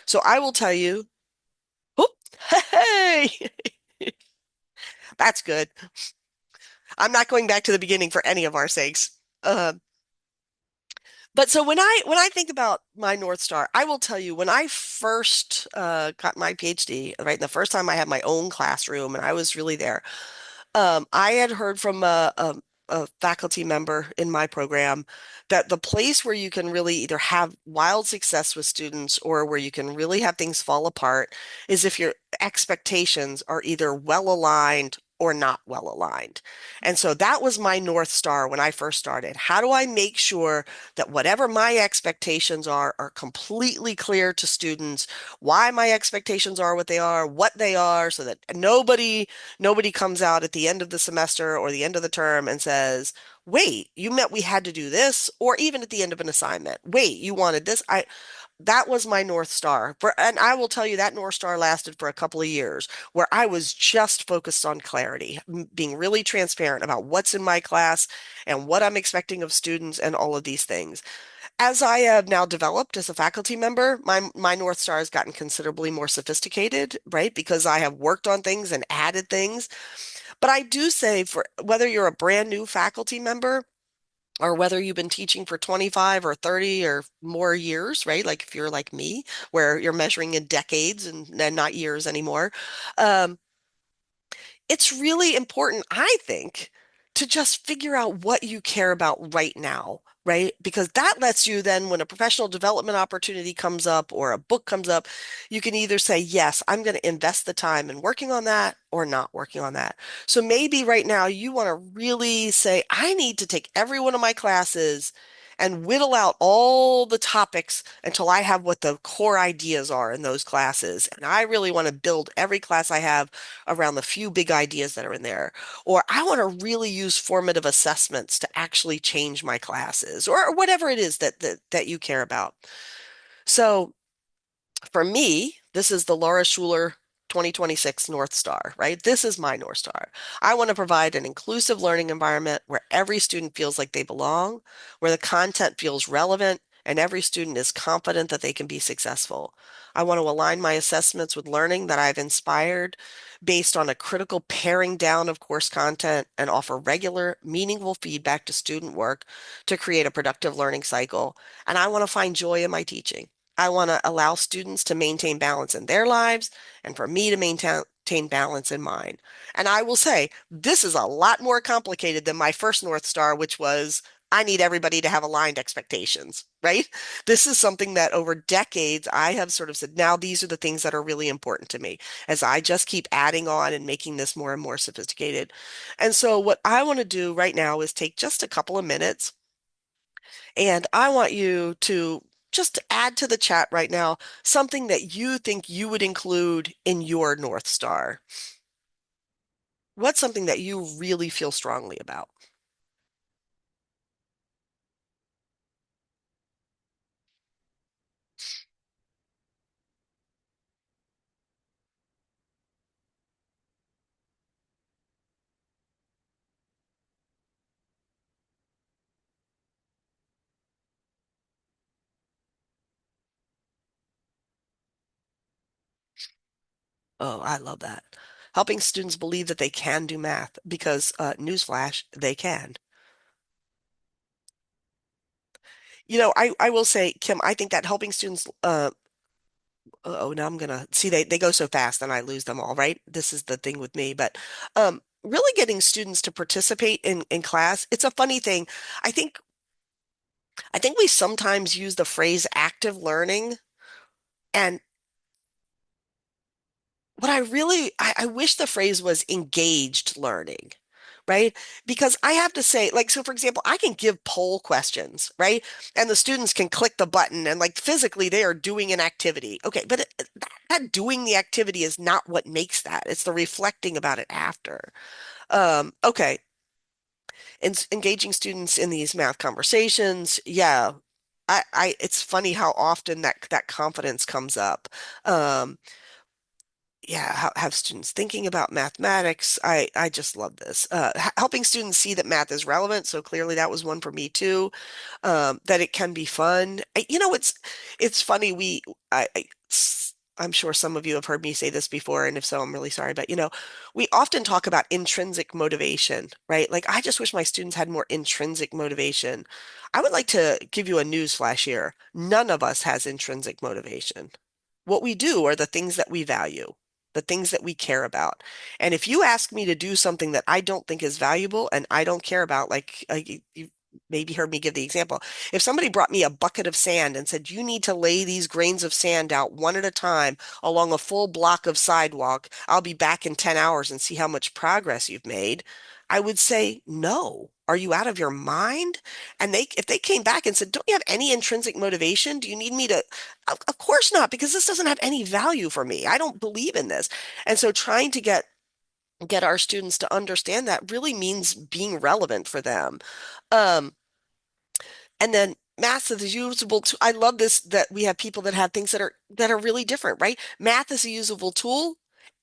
So I will tell you, oh, hey, that's good. I'm not going back to the beginning for any of our sakes. Uh, but so when I think about my North Star, I will tell you when I first got my PhD, right, the first time I had my own classroom and I was really there. I had heard from a faculty member in my program that the place where you can really either have wild success with students or where you can really have things fall apart is if your expectations are either well aligned or not well aligned. And so that was my North Star when I first started. How do I make sure that whatever my expectations are completely clear to students, why my expectations are what they are, so that nobody comes out at the end of the semester or the end of the term and says, wait, you meant we had to do this? Or even at the end of an assignment, wait, you wanted this? That was my North Star. And I will tell you that North Star lasted for a couple of years where I was just focused on clarity, being really transparent about what's in my class and what I'm expecting of students and all of these things. As I have now developed as a faculty member, my North Star has gotten considerably more sophisticated, right? Because I have worked on things and added things. But I do say for whether you're a brand new faculty member or whether you've been teaching for 25 or 30 or more years, right? Like if you're like me, where you're measuring in decades and not years anymore, um, it's really important, I think, to just figure out what you care about right now, right? Because that lets you then, when a professional development opportunity comes up or a book comes up, you can either say, yes, I'm going to invest the time in working on that or not working on that. So maybe right now you want to really say, I need to take every one of my classes and whittle out all the topics until I have what the core ideas are in those classes. And I really want to build every class I have around the few big ideas that are in there. Or I want to really use formative assessments to actually change my classes or whatever it is that you care about. So for me, this is the Laura Schueller 2026 North Star, right? This is my North Star. I want to provide an inclusive learning environment where every student feels like they belong, where the content feels relevant, and every student is confident that they can be successful. I want to align my assessments with learning that I've inspired based on a critical paring down of course content and offer regular, meaningful feedback to student work to create a productive learning cycle. And I want to find joy in my teaching. I want to allow students to maintain balance in their lives and for me to maintain balance in mine. And I will say, this is a lot more complicated than my first North Star, which was I need everybody to have aligned expectations, right? This is something that over decades I have sort of said, now these are the things that are really important to me as I just keep adding on and making this more and more sophisticated. And so what I want to do right now is take just a couple of minutes and I want you to just add to the chat right now something that you think you would include in your North Star. What's something that you really feel strongly about? Oh, I love that. Helping students believe that they can do math because, newsflash, they can. I will say, Kim, I think that helping students, oh, now I'm gonna see they go so fast and I lose them all, right? This is the thing with me, but really getting students to participate in class, it's a funny thing. I think I think we sometimes use the phrase active learning. And what I wish the phrase was engaged learning, right? Because I have to say, like, so for example, I can give poll questions, right? And the students can click the button and like physically they are doing an activity. Okay, but that doing the activity is not what makes that. It's the reflecting about it after. Okay. And engaging students in these math conversations, yeah. It's funny how often that confidence comes up. Um, yeah, have students thinking about mathematics. I just love this. Helping students see that math is relevant. So clearly that was one for me too. That it can be fun. It's funny. I'm sure some of you have heard me say this before, and if so, I'm really sorry. But we often talk about intrinsic motivation, right? Like I just wish my students had more intrinsic motivation. I would like to give you a news flash here. None of us has intrinsic motivation. What we do are the things that we value, the things that we care about. And if you ask me to do something that I don't think is valuable and I don't care about, like you maybe heard me give the example. If somebody brought me a bucket of sand and said, you need to lay these grains of sand out one at a time along a full block of sidewalk, I'll be back in 10 hours and see how much progress you've made. I would say, no. Are you out of your mind? And if they came back and said, don't you have any intrinsic motivation? Do you need me to of course not, because this doesn't have any value for me. I don't believe in this. And so trying to get our students to understand that really means being relevant for them. Um, and then math is usable to, I love this that we have people that have things that are really different, right? Math is a usable tool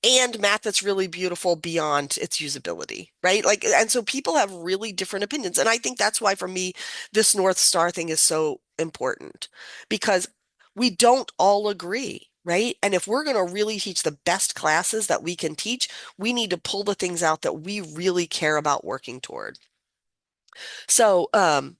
and math that's really beautiful beyond its usability, right? Like, and so people have really different opinions. And I think that's why for me, this North Star thing is so important because we don't all agree. Right. And if we're going to really teach the best classes that we can teach, we need to pull the things out that we really care about working toward. So, I'm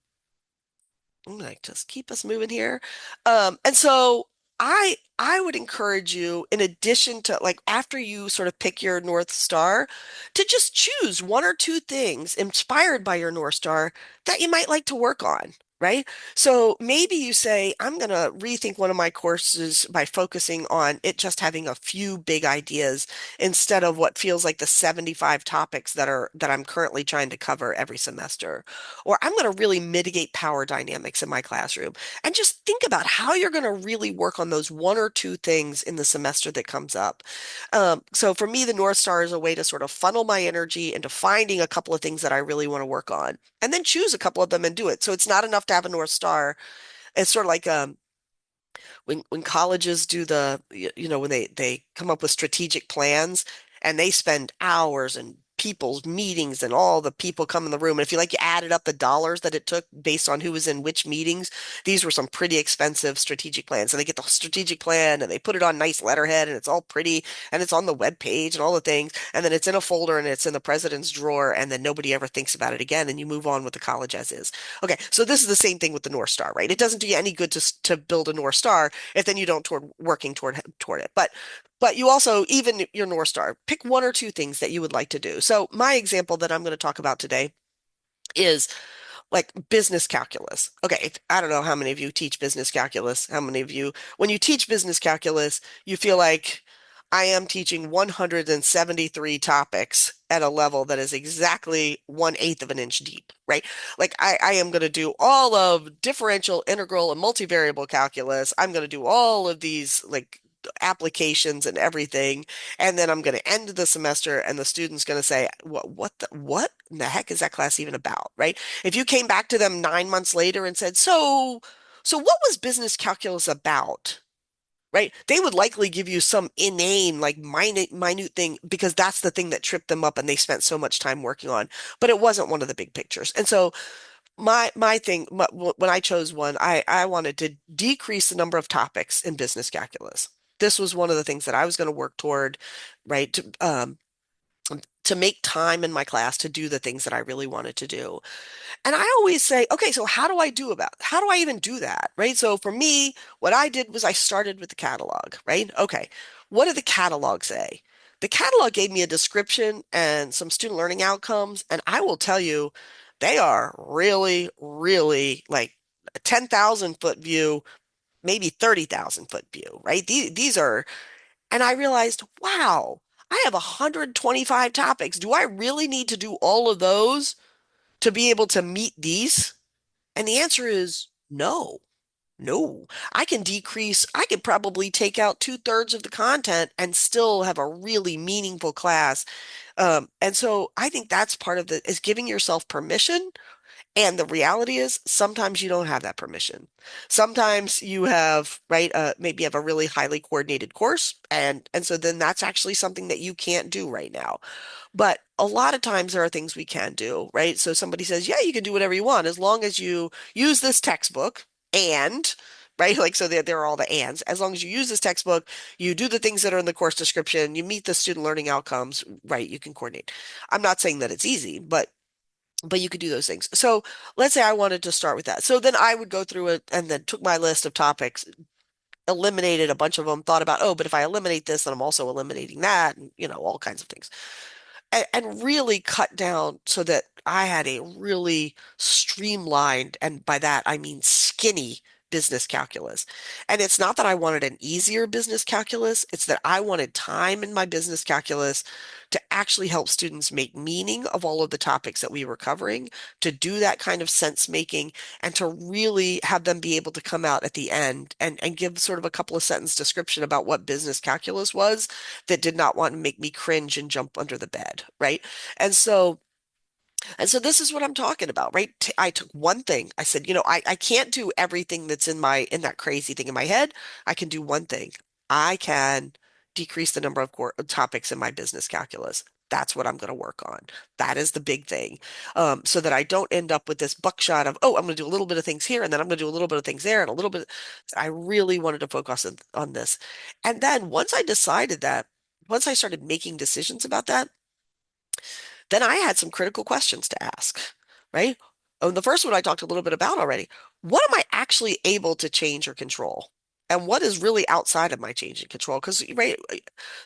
gonna just keep us moving here. And so I would encourage you, in addition to like after you sort of pick your North Star, to just choose one or two things inspired by your North Star that you might like to work on, right? So maybe you say, I'm gonna rethink one of my courses by focusing on it just having a few big ideas instead of what feels like the 75 topics that I'm currently trying to cover every semester. Or I'm going to really mitigate power dynamics in my classroom. And just think about how you're going to really work on those one or two things in the semester that comes up. So for me, the North Star is a way to sort of funnel my energy into finding a couple of things that I really want to work on, and then choose a couple of them and do it. So it's not enough to have a North Star. It's sort of like when colleges do when they come up with strategic plans and they spend hours and people's meetings and all the people come in the room. And if you added up the dollars that it took based on who was in which meetings, these were some pretty expensive strategic plans. And they get the strategic plan and they put it on nice letterhead and it's all pretty and it's on the web page and all the things. And then it's in a folder and it's in the president's drawer and then nobody ever thinks about it again and you move on with the college as is. Okay, so this is the same thing with the North Star, right? It doesn't do you any good to build a North Star if then you don't working toward it. But you also, even your North Star, pick one or two things that you would like to do. So my example that I'm going to talk about today is like business calculus. Okay, I don't know how many of you teach business calculus. How many of you, when you teach business calculus, you feel like I am teaching 173 topics at a level that is exactly 1/8 of an inch deep, right? Like I am going to do all of differential, integral, and multivariable calculus. I'm going to do all of these like applications and everything. And then I'm going to end the semester and the student's going to say, what in the heck is that class even about? Right? If you came back to them 9 months later and said, so what was business calculus about? Right? They would likely give you some inane, like minute thing because that's the thing that tripped them up and they spent so much time working on. But it wasn't one of the big pictures. And so my thing, when I chose one, I wanted to decrease the number of topics in business calculus. This was one of the things that I was going to work toward, right? To make time in my class to do the things that I really wanted to do. And I always say, okay, so how do I even do that? Right. So for me, what I did was I started with the catalog, right? Okay. What did the catalog say? The catalog gave me a description and some student learning outcomes. And I will tell you, they are really, really like a 10,000 foot view, maybe 30,000 foot view, right? These are, and I realized, wow, I have 125 topics. Do I really need to do all of those to be able to meet these? And the answer is no. No, I could probably take out 2/3 of the content and still have a really meaningful class. And so I think that's part of is giving yourself permission And the reality is sometimes you don't have that permission. Sometimes you have, right, maybe you have a really highly coordinated course and so then that's actually something that you can't do right now. But a lot of times there are things we can do, right? So somebody says, yeah, you can do whatever you want as long as you use this textbook and, right? Like, so there are all the ands. As long as you use this textbook, you do the things that are in the course description, you meet the student learning outcomes, right? You can coordinate. I'm not saying that it's easy, but you could do those things. So let's say I wanted to start with that. So then I would go through it and then took my list of topics, eliminated a bunch of them, thought about, oh, but if I eliminate this, then I'm also eliminating that, and all kinds of things and really cut down so that I had a really streamlined, and by that I mean skinny business calculus. And it's not that I wanted an easier business calculus, it's that I wanted time in my business calculus to actually help students make meaning of all of the topics that we were covering, to do that kind of sense making, and to really have them be able to come out at the end and give sort of a couple of sentence description about what business calculus was that did not want to make me cringe and jump under the bed, right? And so and so this is what I'm talking about, right? I took one thing. I said, I can't do everything that's in that crazy thing in my head. I can do one thing. I can decrease the number of topics in my business calculus. That's what I'm going to work on. That is the big thing. So that I don't end up with this buckshot of, oh, I'm going to do a little bit of things here, and then I'm going to do a little bit of things there, and a little bit. I really wanted to focus on this. And then once I decided that, once I started making decisions about that, then I had some critical questions to ask, right? Oh, the first one I talked a little bit about already. What am I actually able to change or control? And what is really outside of my change and control? Because, right,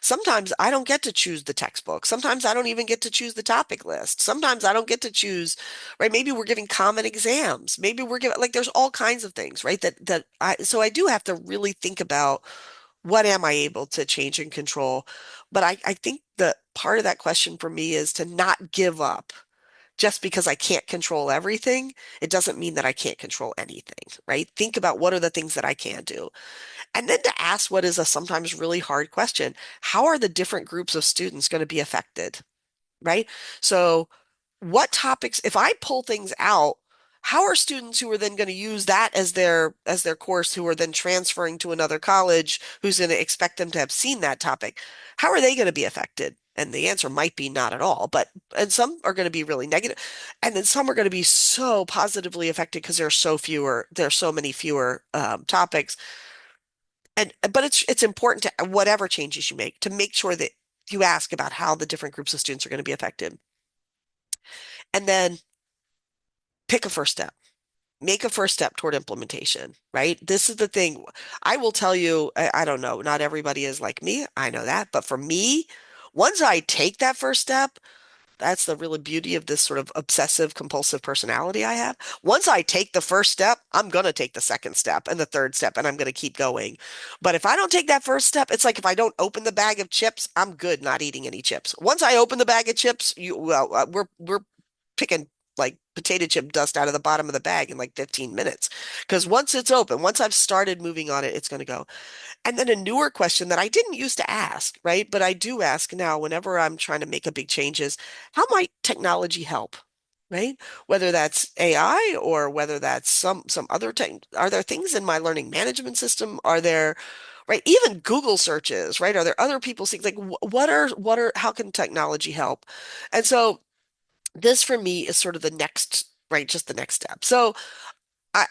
sometimes I don't get to choose the textbook. Sometimes I don't even get to choose the topic list. Sometimes I don't get to choose, right? Maybe we're giving common exams. Maybe we're giving, like, there's all kinds of things, right? So I do have to really think about what am I able to change and control? But I think the part of that question for me is to not give up. Just because I can't control everything, it doesn't mean that I can't control anything, right? Think about what are the things that I can do. And then to ask what is a sometimes really hard question. How are the different groups of students going to be affected, right? So what topics, if I pull things out, how are students who are then going to use that as their course, who are then transferring to another college, who's going to expect them to have seen that topic, how are they going to be affected? And the answer might be not at all, but and some are going to be really negative, and then some are going to be so positively affected because there are so many fewer topics. And but it's important to whatever changes you make to make sure that you ask about how the different groups of students are going to be affected, and then pick a first step. Make a first step toward implementation, right? This is the thing. I will tell you, I don't know, not everybody is like me. I know that. But for me, once I take that first step, that's the really beauty of this sort of obsessive compulsive personality I have. Once I take the first step, I'm going to take the second step and the third step, and I'm going to keep going. But if I don't take that first step, it's like if I don't open the bag of chips, I'm good not eating any chips. Once I open the bag of chips, we're picking like potato chip dust out of the bottom of the bag in like 15 minutes. Because once it's open, once I've started moving on it, it's going to go. And then a newer question that I didn't used to ask, right? But I do ask now whenever I'm trying to make a big change is how might technology help? Right? Whether that's AI or whether that's some other tech, are there things in my learning management system? Are there, right? Even Google searches, right? Are there other people's things like how can technology help? And so this for me is sort of the next, right? Just the next step. So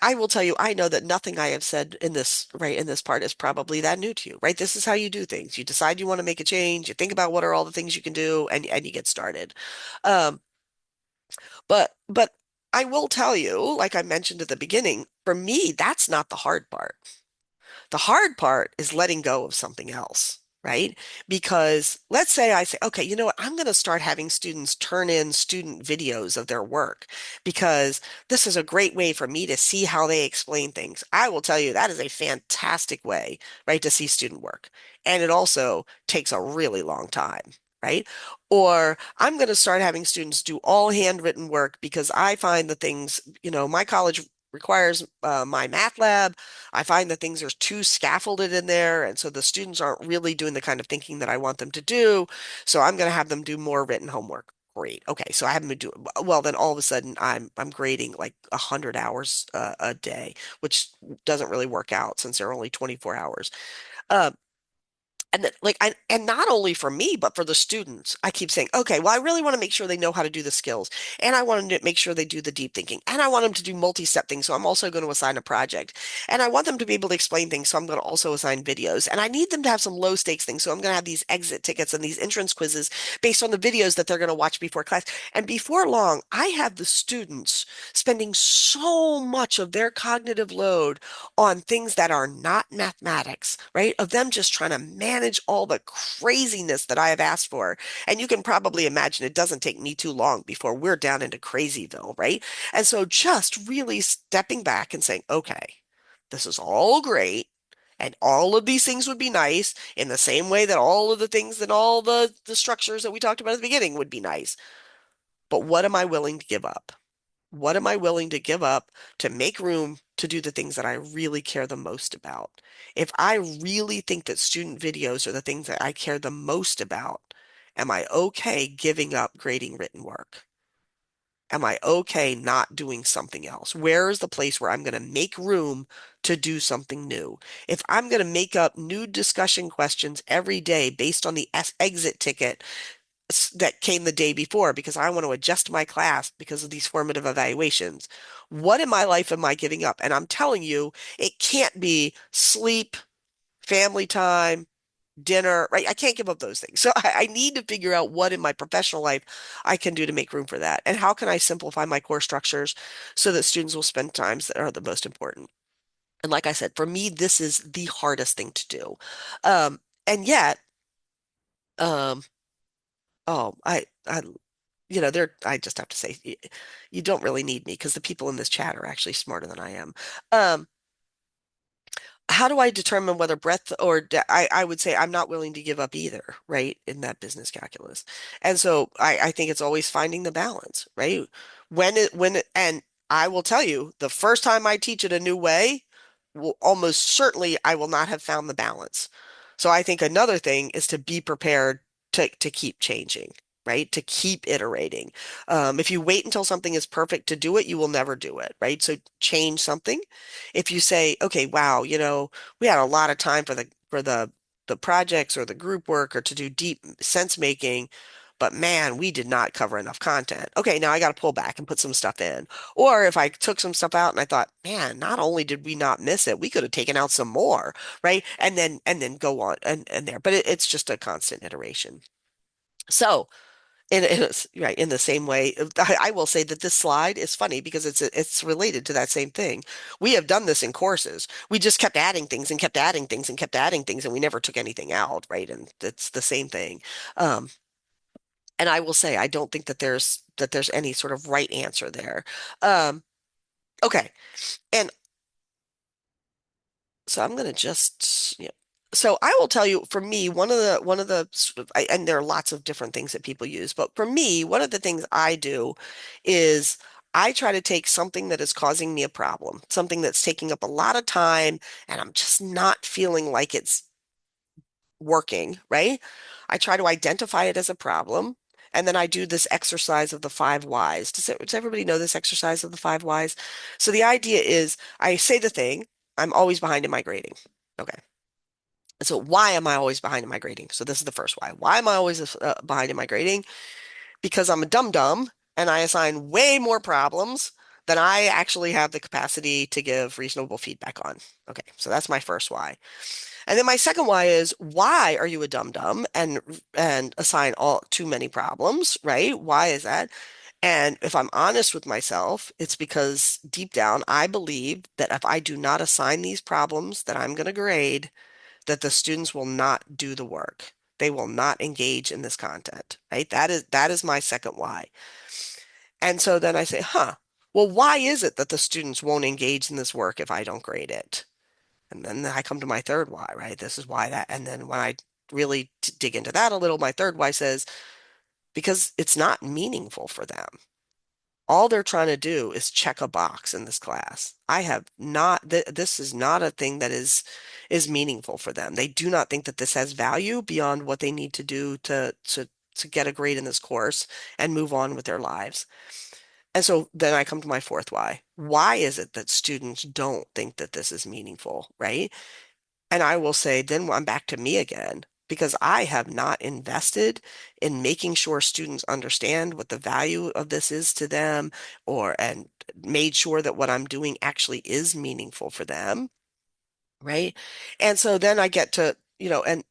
I will tell you, I know that nothing I have said in this, right, in this part is probably that new to you, right? This is how you do things. You decide you want to make a change, you think about what are all the things you can do, and you get started. Um, but I will tell you, like I mentioned at the beginning, for me, that's not the hard part. The hard part is letting go of something else, right? Because let's say I say, okay, you know what? I'm going to start having students turn in student videos of their work because this is a great way for me to see how they explain things. I will tell you that is a fantastic way, right, to see student work. And it also takes a really long time. Right? Or I'm going to start having students do all handwritten work because I find the things, my college requires my math lab. I find that things are too scaffolded in there, and so the students aren't really doing the kind of thinking that I want them to do. So I'm going to have them do more written homework. Great. Okay, so I haven't been doing well. Then all of a sudden, I'm grading like 100 hours a day, which doesn't really work out since they're only 24 hours. Um, and not only for me, but for the students, I keep saying, okay, well, I really want to make sure they know how to do the skills, and I want them to make sure they do the deep thinking, and I want them to do multi-step things. So I'm also going to assign a project, and I want them to be able to explain things. So I'm going to also assign videos, and I need them to have some low stakes things. So I'm going to have these exit tickets and these entrance quizzes based on the videos that they're going to watch before class. And before long, I have the students spending so much of their cognitive load on things that are not mathematics, right? Of them just trying to manage all the craziness that I have asked for. And you can probably imagine it doesn't take me too long before we're down into Crazyville, right? And so just really stepping back and saying, okay, this is all great. And all of these things would be nice in the same way that all of the things and all the structures that we talked about at the beginning would be nice. But what am I willing to give up? What am I willing to give up to make room to do the things that I really care the most about? If I really think that student videos are the things that I care the most about, am I okay giving up grading written work? Am I okay not doing something else? Where is the place where I'm going to make room to do something new? If I'm going to make up new discussion questions every day based on the exit ticket that came the day before because I want to adjust my class because of these formative evaluations. What in my life am I giving up? And I'm telling you, it can't be sleep, family time, dinner, right? I can't give up those things. So I need to figure out what in my professional life I can do to make room for that. And how can I simplify my core structures so that students will spend times that are the most important? And like I said, for me, this is the hardest thing to do. And yet, um, oh, I just have to say, you don't really need me because the people in this chat are actually smarter than I am. Um, how do I determine whether breadth or I would say I'm not willing to give up either, right, in that business calculus. And so I think it's always finding the balance, right? And I will tell you, the first time I teach it a new way, almost certainly I will not have found the balance. So I think another thing is to be prepared to keep changing. Right? To keep iterating. If you wait until something is perfect to do it, you will never do it, right? So change something if you say, okay, wow, we had a lot of time for the projects or the group work or to do deep sense making, but man, we did not cover enough content. Okay, now I got to pull back and put some stuff in. Or if I took some stuff out and I thought, man, not only did we not miss it, we could have taken out some more, right? And then go on and there. But it's just a constant iteration. So right, in the same way, I will say that this slide is funny because it's related to that same thing. We have done this in courses. We just kept adding things and kept adding things and kept adding things, and we never took anything out, right? And it's the same thing. Um, and I will say, I don't think that there's any sort of right answer there. Um, okay, and so I'm going to just, so I will tell you, for me, one of the sort of, and there are lots of different things that people use, but for me, one of the things I do is I try to take something that is causing me a problem, something that's taking up a lot of time, and I'm just not feeling like it's working, right? I try to identify it as a problem. And then I do this exercise of the five whys. Does everybody know this exercise of the five whys? So the idea is I say the thing, I'm always behind in my grading. Okay. So why am I always behind in my grading? So this is the first why. Why am I always behind in my grading? Because I'm a dum dum and I assign way more problems than I actually have the capacity to give reasonable feedback on. Okay, so that's my first why. And then my second why is why are you a dum dum and assign all too many problems, right? Why is that? And if I'm honest with myself, it's because deep down I believe that if I do not assign these problems that I'm going to grade, that the students will not do the work. They will not engage in this content, right? That is my second why. And so then I say, well, why is it that the students won't engage in this work if I don't grade it? And then I come to my third why, right? This is why that. And then when I really dig into that a little, my third why says, because it's not meaningful for them. All they're trying to do is check a box in this class. I have not, this is not a thing that is meaningful for them. They do not think that this has value beyond what they need to do to to get a grade in this course and move on with their lives. And so then I come to my fourth why. Why is it that students don't think that this is meaningful, right? And I will say, then I'm back to me again, because I have not invested in making sure students understand what the value of this is to them, or and made sure that what I'm doing actually is meaningful for them, right? And so then I get to, and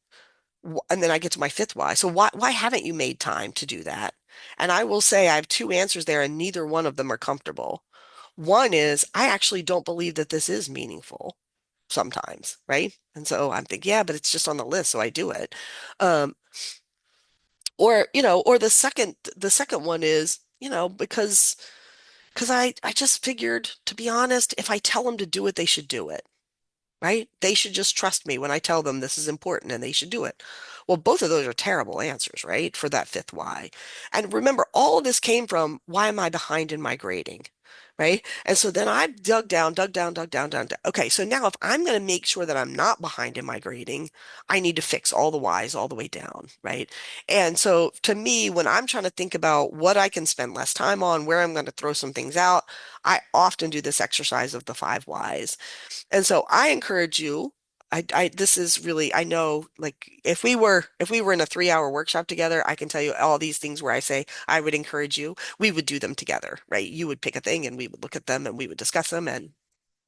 then I get to my fifth why. So why haven't you made time to do that? And I will say I have two answers there, and neither one of them are comfortable. One is I actually don't believe that this is meaningful sometimes, right? And so I'm thinking, yeah, but it's just on the list, so I do it. Um, or the second one is, because I just figured, to be honest, if I tell them to do it, they should do it, right? They should just trust me when I tell them this is important and they should do it. Well, both of those are terrible answers, right? For that fifth why. And remember, all of this came from why am I behind in my grading? Right. And so then I dug down, dug down, dug down, dug down. Okay. So now if I'm going to make sure that I'm not behind in my grading, I need to fix all the whys all the way down. Right. And so to me, when I'm trying to think about what I can spend less time on, where I'm going to throw some things out, I often do this exercise of the five whys. And so I encourage you, this is really, I know, like if we were in a 3 hour workshop together, I can tell you all these things where I say I would encourage you, we would do them together, right? You would pick a thing and we would look at them and we would discuss them. And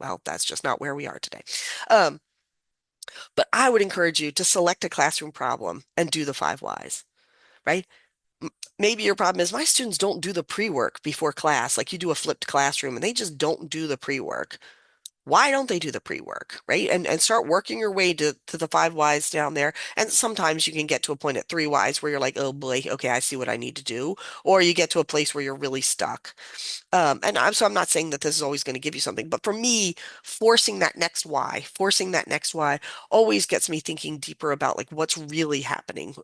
well, that's just not where we are today. Um, but I would encourage you to select a classroom problem and do the five whys, right? Maybe your problem is my students don't do the pre-work before class, like you do a flipped classroom and they just don't do the pre-work. Why don't they do the pre-work, right? And start working your way to the five whys down there. And sometimes you can get to a point at three whys where you're like, oh boy, okay, I see what I need to do. Or you get to a place where you're really stuck. So I'm not saying that this is always going to give you something, but for me, forcing that next why always gets me thinking deeper about like what's really happening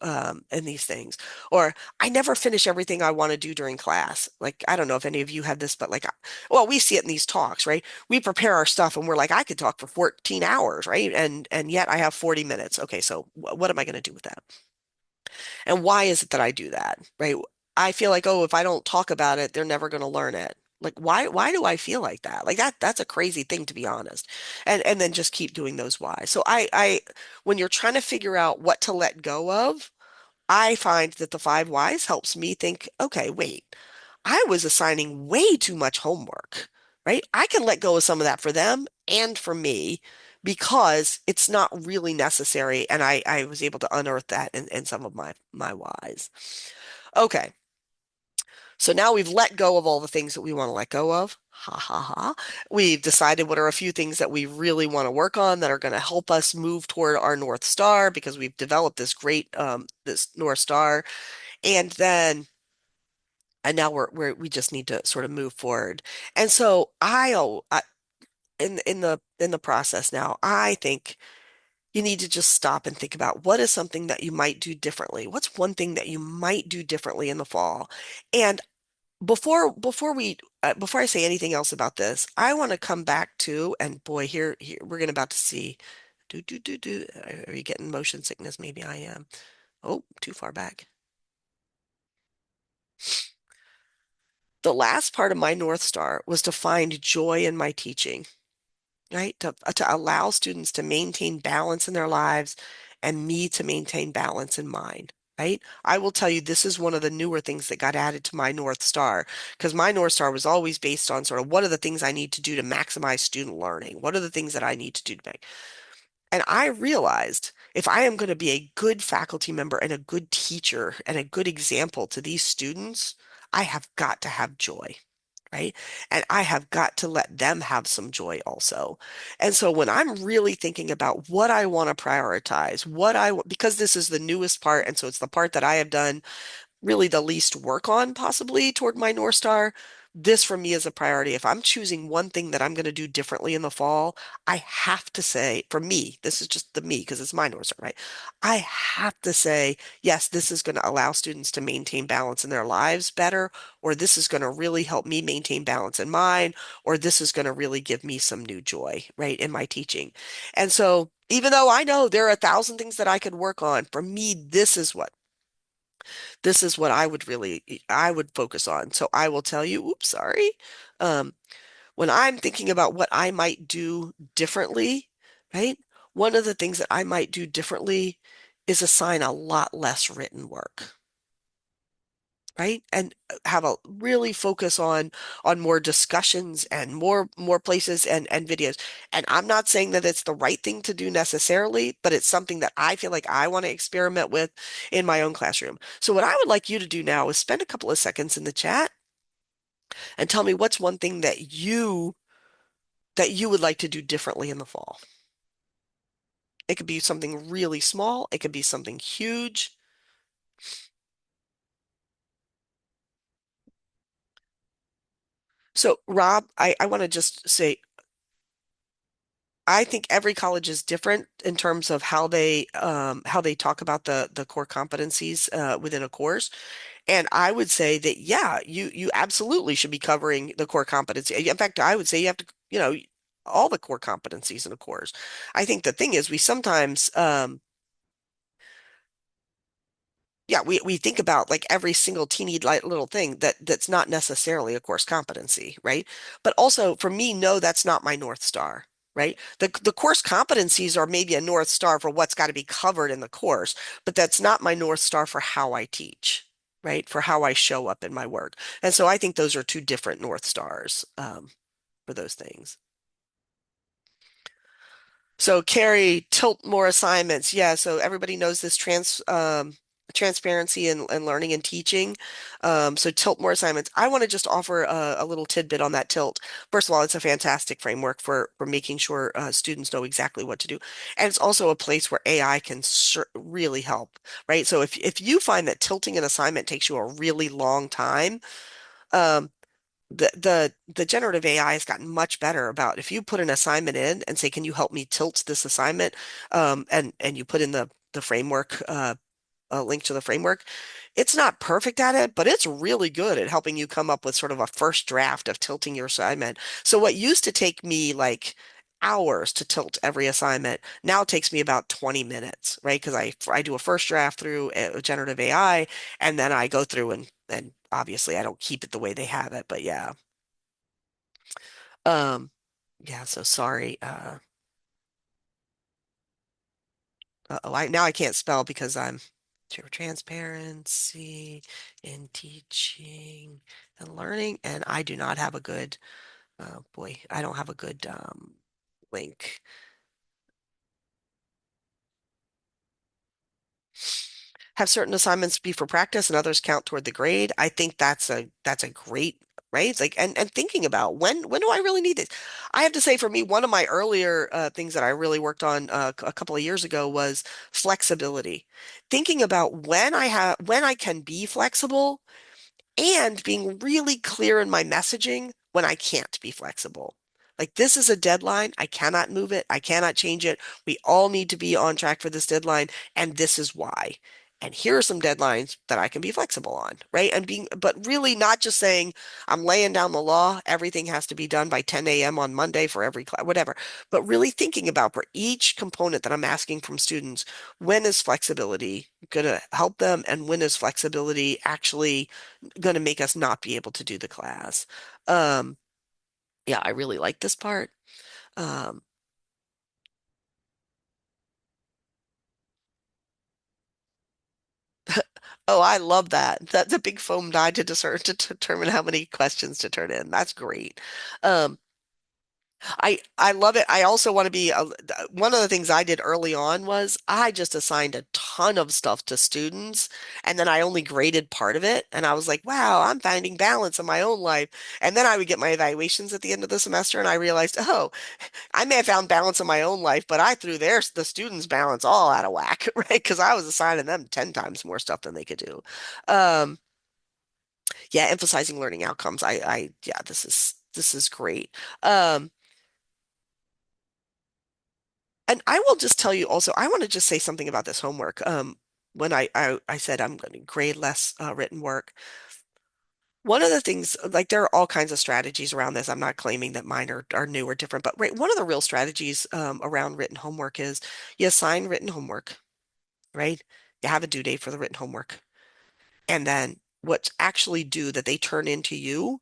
in these things. Or I never finish everything I want to do during class. Like, I don't know if any of you have this, but like, well, we see it in these talks, right? We prepare our stuff and we're like, I could talk for 14 hours, right? And yet I have 40 minutes. Okay, so what am I going to do with that? And why is it that I do that, right? I feel like, oh, if I don't talk about it, they're never going to learn it. Like, why do I feel like that? Like that's a crazy thing, to be honest. And then just keep doing those why. So when you're trying to figure out what to let go of, I find that the five whys helps me think, okay, wait, I was assigning way too much homework, right? I can let go of some of that for them and for me because it's not really necessary. And I was able to unearth that in some of my whys. Okay. So now we've let go of all the things that we want to let go of. Ha ha ha. We've decided what are a few things that we really want to work on that are going to help us move toward our North Star because we've developed this great this North Star. And then and now we just need to sort of move forward. And so in the process now, I think you need to just stop and think about what is something that you might do differently. What's one thing that you might do differently in the fall? And before I say anything else about this, I want to come back to, and boy, here we're gonna about to see. Do. Are you getting motion sickness? Maybe I am. Oh, too far back. The last part of my North Star was to find joy in my teaching, right? To allow students to maintain balance in their lives and me to maintain balance in mine, right? I will tell you, this is one of the newer things that got added to my North Star because my North Star was always based on sort of what are the things I need to do to maximize student learning? What are the things that I need to do to make? And I realized if I am going to be a good faculty member and a good teacher and a good example to these students, I have got to have joy, right? And I have got to let them have some joy also. And so when I'm really thinking about what I want to prioritize, because this is the newest part, and so it's the part that I have done really the least work on possibly toward my North Star. This for me is a priority. If I'm choosing one thing that I'm going to do differently in the fall, I have to say, for me, this is just the me because it's my North Star, right? I have to say, yes, this is going to allow students to maintain balance in their lives better, or this is going to really help me maintain balance in mine, or this is going to really give me some new joy, right, in my teaching. And so, even though I know there are 1,000 things that I could work on, for me, this is what This is what I would focus on. So I will tell you, oops, sorry. Um, when I'm thinking about what I might do differently, right? One of the things that I might do differently is assign a lot less written work, right? And have a really focus on more discussions and more places and videos. And I'm not saying that it's the right thing to do necessarily, but it's something that I feel like I want to experiment with in my own classroom. So what I would like you to do now is spend a couple of seconds in the chat and tell me what's one thing that you would like to do differently in the fall. It could be something really small, it could be something huge. So, Rob, I want to just say, I think every college is different in terms of how they talk about the core competencies within a course. And I would say that yeah, you absolutely should be covering the core competency. In fact, I would say you have to, all the core competencies in a course. I think the thing is we sometimes yeah, we think about like every single teeny little thing that's not necessarily a course competency, right? But also for me, no, that's not my North Star, right? The course competencies are maybe a North Star for what's got to be covered in the course, but that's not my North Star for how I teach, right? For how I show up in my work. And so I think those are two different North Stars for those things. So Carrie, tilt more assignments. Yeah, so everybody knows this transparency and learning and teaching. So tilt more assignments. I want to just offer a little tidbit on that tilt. First of all, it's a fantastic framework for making sure students know exactly what to do. And it's also a place where AI can really help, right? So if you find that tilting an assignment takes you a really long time, um, the generative AI has gotten much better about if you put an assignment in and say, can you help me tilt this assignment? And you put in the framework, a link to the framework. It's not perfect at it, but it's really good at helping you come up with sort of a first draft of tilting your assignment. So what used to take me like hours to tilt every assignment now takes me about 20 minutes, right? Because I do a first draft through generative AI, and then I go through and obviously I don't keep it the way they have it, but yeah. Um, yeah, so sorry. Oh, now I can't spell because I'm transparency in teaching and learning, and I do not have a good, boy, I don't have a good link. Have certain assignments be for practice and others count toward the grade. I think that's a great, right? It's like and thinking about when do I really need this? I have to say for me, one of my earlier things that I really worked on a couple of years ago was flexibility. Thinking about when I can be flexible and being really clear in my messaging when I can't be flexible. Like, this is a deadline. I cannot move it. I cannot change it. We all need to be on track for this deadline, and this is why. And here are some deadlines that I can be flexible on, right? But really not just saying I'm laying down the law, everything has to be done by 10 a.m. on Monday for every class, whatever. But really thinking about for each component that I'm asking from students, when is flexibility going to help them, and when is flexibility actually going to make us not be able to do the class. Um, yeah, I really like this part. Um, oh, I love that. That's a big foam die to determine how many questions to turn in. That's great. Um, I love it. I also want to be one of the things I did early on was I just assigned a ton of stuff to students and then I only graded part of it and I was like, wow, I'm finding balance in my own life. And then I would get my evaluations at the end of the semester and I realized, oh, I may have found balance in my own life, but I threw the students' balance all out of whack, right? Because I was assigning them 10 times more stuff than they could do. Um, yeah, emphasizing learning outcomes. Yeah, this is great. Um, and I will just tell you also, I want to just say something about this homework. When I said I'm going to grade less written work, one of the things, like there are all kinds of strategies around this. I'm not claiming that mine are new or different, but right, one of the real strategies around written homework is you assign written homework, right? You have a due date for the written homework. And then what's actually due that they turn into you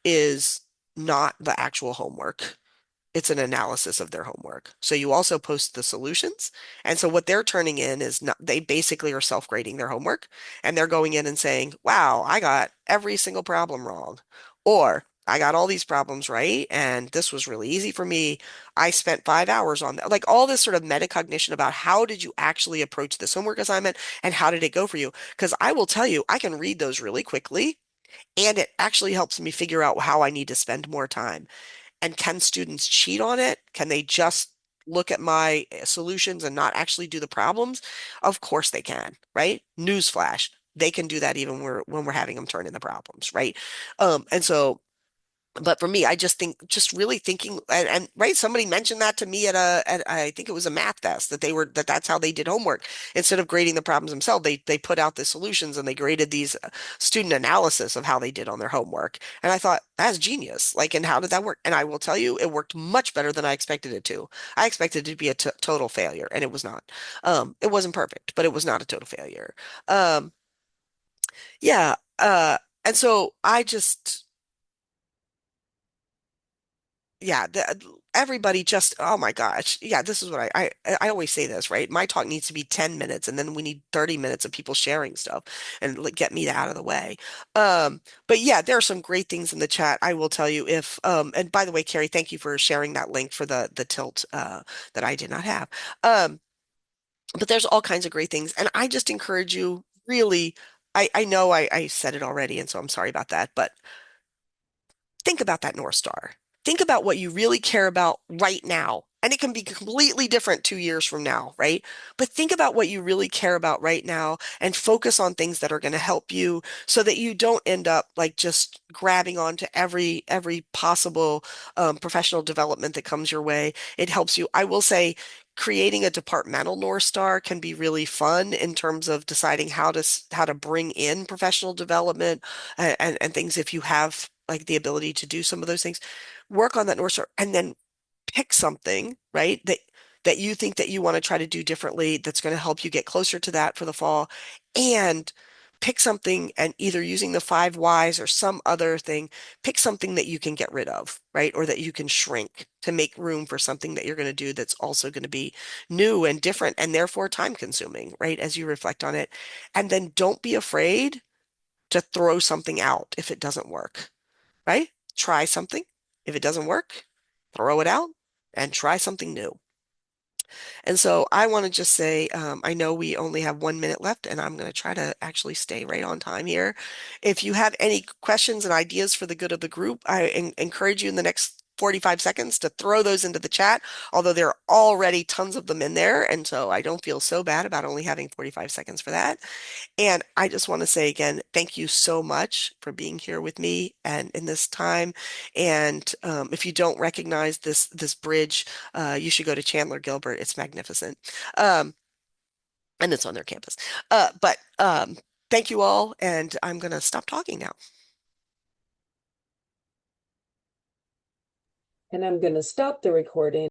is not the actual homework. It's an analysis of their homework. So you also post the solutions. And so what they're turning in is not, they basically are self-grading their homework and they're going in and saying, wow, I got every single problem wrong. Or I got all these problems right. And this was really easy for me. I spent 5 hours on that. Like all this sort of metacognition about how did you actually approach this homework assignment and how did it go for you? Because I will tell you, I can read those really quickly and it actually helps me figure out how I need to spend more time. And can students cheat on it? Can they just look at my solutions and not actually do the problems? Of course they can, right? Newsflash. They can do that even when we're having them turn in the problems, right? And so but for me, I just think, just really thinking, and right, somebody mentioned that to me at I think it was a math test that that's how they did homework. Instead of grading the problems themselves, they put out the solutions and they graded these student analysis of how they did on their homework. And I thought, that's genius. Like, and how did that work? And I will tell you, it worked much better than I expected it to. I expected it to be a t total failure, and it was not. It wasn't perfect, but it was not a total failure. Um, yeah. And so I just. Yeah, everybody just, oh my gosh. Yeah, this is what I always say this, right? My talk needs to be 10 minutes and then we need 30 minutes of people sharing stuff and like, get me out of the way. But yeah, there are some great things in the chat. I will tell you if and by the way, Carrie, thank you for sharing that link for the tilt that I did not have. Um, but there's all kinds of great things and I just encourage you really I know I said it already and so I'm sorry about that, but think about that North Star. Think about what you really care about right now. And it can be completely different 2 years from now, right? But think about what you really care about right now and focus on things that are going to help you so that you don't end up like just grabbing onto every possible professional development that comes your way. It helps you. I will say creating a departmental North Star can be really fun in terms of deciding how to bring in professional development and things if you have like the ability to do some of those things, work on that North Star and then pick something, right? That you think that you want to try to do differently that's going to help you get closer to that for the fall and pick something and either using the 5 whys or some other thing, pick something that you can get rid of, right? Or that you can shrink to make room for something that you're going to do that's also going to be new and different and therefore time consuming, right? As you reflect on it. And then don't be afraid to throw something out if it doesn't work, right? Try something. If it doesn't work, throw it out and try something new. And so I want to just say, I know we only have 1 minute left, and I'm going to try to actually stay right on time here. If you have any questions and ideas for the good of the group, I encourage you in the next 45 seconds to throw those into the chat, although there are already tons of them in there. And so I don't feel so bad about only having 45 seconds for that. And I just want to say again, thank you so much for being here with me and in this time. And if you don't recognize this bridge, you should go to Chandler Gilbert. It's magnificent. Um, and it's on their campus. But thank you all, and I'm going to stop talking now. And I'm going to stop the recording.